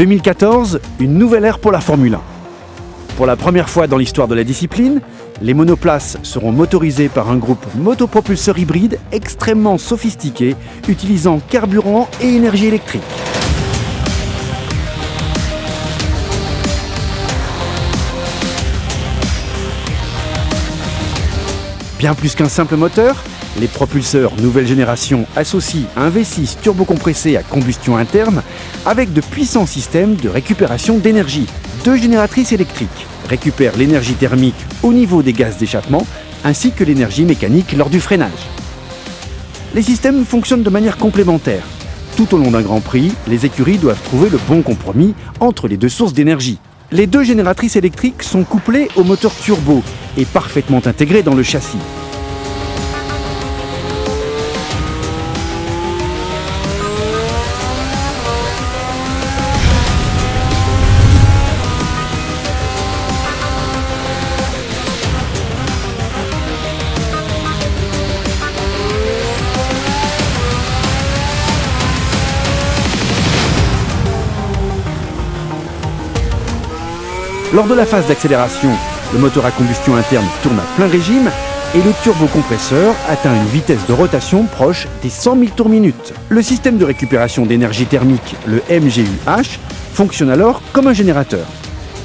2014, une nouvelle ère pour la Formule 1. Pour la première fois dans l'histoire de la discipline, les monoplaces seront motorisées par un groupe motopropulseur hybride extrêmement sophistiqué, utilisant carburant et énergie électrique. Bien plus qu'un simple moteur, les propulseurs nouvelle génération associent un V6 turbocompressé à combustion interne avec de puissants systèmes de récupération d'énergie. Deux génératrices électriques récupèrent l'énergie thermique au niveau des gaz d'échappement ainsi que l'énergie mécanique lors du freinage. Les systèmes fonctionnent de manière complémentaire. Tout au long d'un Grand Prix, les écuries doivent trouver le bon compromis entre les deux sources d'énergie. Les deux génératrices électriques sont couplées au moteur turbo et parfaitement intégrées dans le châssis. Lors de la phase d'accélération, le moteur à combustion interne tourne à plein régime et le turbocompresseur atteint une vitesse de rotation proche des 100 000 tours minute. Le système de récupération d'énergie thermique, le MGU-H, fonctionne alors comme un générateur.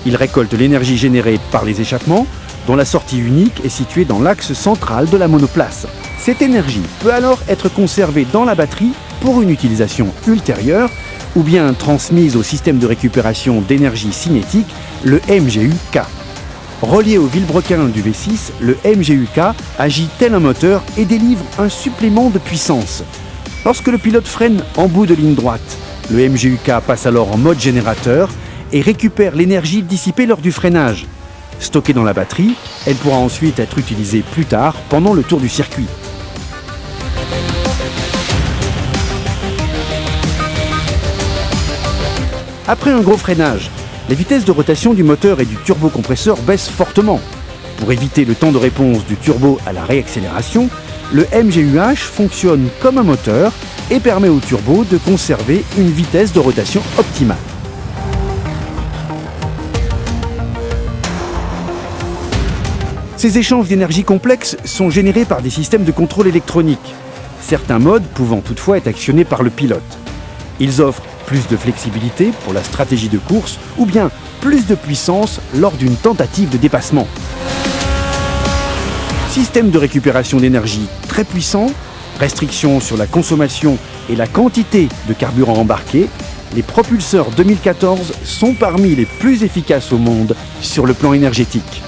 Il récolte l'énergie générée par les échappements, dont la sortie unique est située dans l'axe central de la monoplace. Cette énergie peut alors être conservée dans la batterie pour une utilisation ultérieure ou bien transmise au système de récupération d'énergie cinétique, le MGU-K. Relié au vilebrequin du V6, le MGU-K agit tel un moteur et délivre un supplément de puissance. Lorsque le pilote freine en bout de ligne droite, le MGU-K passe alors en mode générateur et récupère l'énergie dissipée lors du freinage. Stockée dans la batterie, elle pourra ensuite être utilisée plus tard pendant le tour du circuit. Après un gros freinage, les vitesses de rotation du moteur et du turbocompresseur baissent fortement. Pour éviter le temps de réponse du turbo à la réaccélération, le MGU-H fonctionne comme un moteur et permet au turbo de conserver une vitesse de rotation optimale. Ces échanges d'énergie complexes sont générés par des systèmes de contrôle électronique, certains modes pouvant toutefois être actionnés par le pilote. Ils offrent plus de flexibilité pour la stratégie de course ou bien plus de puissance lors d'une tentative de dépassement. Système de récupération d'énergie très puissant, restrictions sur la consommation et la quantité de carburant embarqué, les propulseurs 2014 sont parmi les plus efficaces au monde sur le plan énergétique.